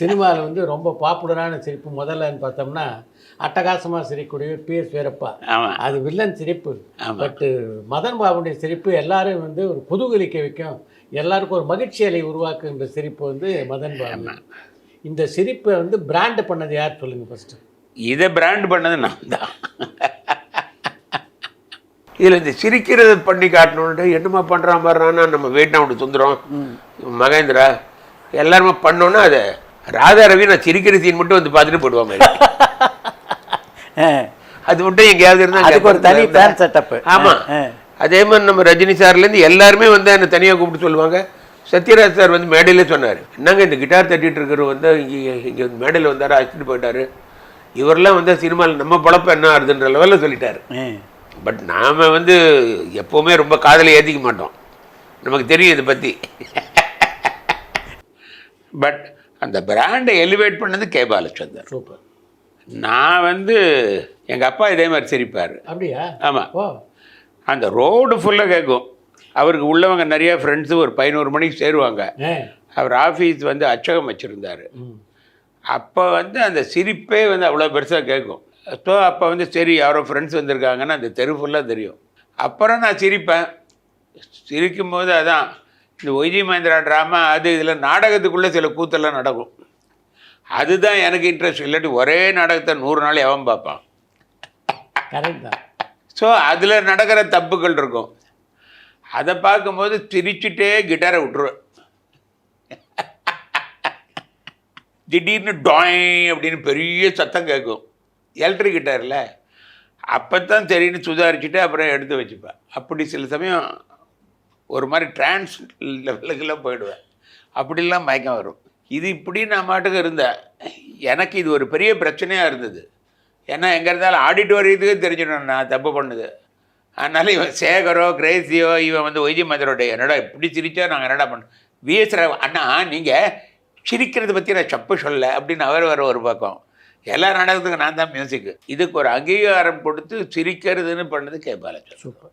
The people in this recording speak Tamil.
சினிமாவில் வந்து ரொம்ப பாப்புலரான சிரிப்பு முதல்லன்னு பார்த்தோம்னா அட்டகாசமாக சிரிக்கக்கூடிய PS வீரப்பா. ஆமாம். அது வில்லன் சிரிப்பு. ஆமாம். பட்டு மதன் பாபுடைய சிரிப்பு எல்லாரும் வந்து ஒரு குதூகலிக்க வைக்கும், எல்லாருக்கும் ஒரு மகிழ்ச்சி அலை உருவாக்குன்ற சிரிப்பு வந்து மதன் பாபு. இந்த சிரிப்பை வந்து பிராண்ட் பண்ணது யார் சொல்லுங்கள் ஃபஸ்ட்டு? இதை பிராண்ட் பண்ணது நான் தான். இதில் இந்த சிரிக்கிறத பண்ணி காட்டணுன்ட்டு என்னமா பண்ணுறான் பாடுறான்னா நம்ம வீட்டில் சுந்தரம் மகேந்திரா எல்லாருமே பண்ணோன்னா அதை ராதா ரவி நான் சிரிக்கிற சீன் மட்டும் வந்து பார்த்துட்டு போடுவாங்க. அது மட்டும் எங்கேயாவது இருந்தால் அதுக்கு ஒரு தனி பேன் செட்டப்பு. ஆமாம். அதே மாதிரி நம்ம ரஜினி சார்லேருந்து எல்லாருமே வந்து என்னை தனியாக கூப்பிட்டு சொல்லுவாங்க. சத்யராஜ் சார் வந்து மேடையிலே சொன்னார், என்னங்க இந்த கிட்டார் தட்டிகிட்டு இருக்கிற வந்து இங்கே வந்து மேடையில் வந்தார், அழைச்சிட்டு போயிட்டார், இவரெல்லாம் வந்து சினிமாவில் நம்ம பழப்பம் என்ன ஆகுதுன்ற லெவலில் சொல்லிட்டார். பட் நாம் வந்து எப்போவுமே ரொம்ப காதலை ஏற்றிக்க மாட்டோம், நமக்கு தெரியும் இதை பற்றி. பட் அந்த பிராண்டை எலிவேட் பண்ணது கே பாலச்சந்தர். சூப்பர். நான் வந்து எங்கள் அப்பா இதே மாதிரி சிரிப்பார். அப்படியா? ஆமாம். அந்த ரோடு ஃபுல்லாக கேட்கும். அவருக்கு உள்ளவங்க நிறைய ஃப்ரெண்ட்ஸு ஒரு 11 மணிக்கு சேருவாங்க. அவர் ஆஃபீஸ் வந்து அச்சகம் வச்சுருந்தார். அப்போ வந்து அந்த சிரிப்பே வந்து அவ்வளோ பெருசாக கேட்கும். ஸோ அப்போ வந்து சரி யாரோ ஃப்ரெண்ட்ஸ் வந்திருக்காங்கன்னு அந்த தெரு ஃபுல்லாக தெரியும். அப்புறம் நான் சிரிப்பேன். சிரிக்கும் போது அதான் இந்த ஒய்ஜி மகேந்திரா ட்ராமா அது இதில் நாடகத்துக்குள்ளே சில கூத்தெல்லாம் நடக்கும். அதுதான் எனக்கு இன்ட்ரெஸ்ட். இல்லாட்டி ஒரே நாடகத்தை 100 நாள் எவன் பார்ப்பான். ஸோ அதில் நடக்கிற தப்புகள் இருக்கும். அதை பார்க்கும்போது சிரிச்சுட்டே கிட்டாரை விட்டுருவேன். திடீர்னு டாய் அப்படின்னு பெரிய சத்தம் கேட்கும் எலக்ட்ரிக் கிட்டாரில். அப்போ தான் சரின்னு சுதாரிச்சுட்டு அப்புறம் எடுத்து வச்சுப்பேன். அப்படி சில சமயம் ஒரு மாதிரி டிரான்ஸ் லெவலுக்கெல்லாம் போயிடுவேன். அப்படிலாம் மயக்கம் வரும். இது இப்படி நான் மாட்டுக்கு இருந்தேன். எனக்கு இது ஒரு பெரிய பிரச்சனையாக இருந்தது. ஏன்னா எங்கே இருந்தாலும் ஆடிட்டோரியத்துக்கு தெரிஞ்சிடணும் நான் தப்பு பண்ணுது. அதனால் இவன் சேகரோ கிரேசியோ இவன் வந்து ஒய்ஜி மதரோடைய என்னடா இப்படி சிரித்தா நாங்கள் என்னடா பண்ணோம். VS ராவ் அண்ணா நீங்கள் சிரிக்கிறத பற்றி நான் தப்பு சொல்ல அப்படின்னு அவர் வர ஒரு பக்கம். எல்லா நாடகத்துக்கும் நான் தான் மியூசிக்கு. இதுக்கு ஒரு அங்கீகாரம் கொடுத்து சிரிக்கிறதுன்னு பண்ணது கே பாலச்சந்தர். சூப்பர்.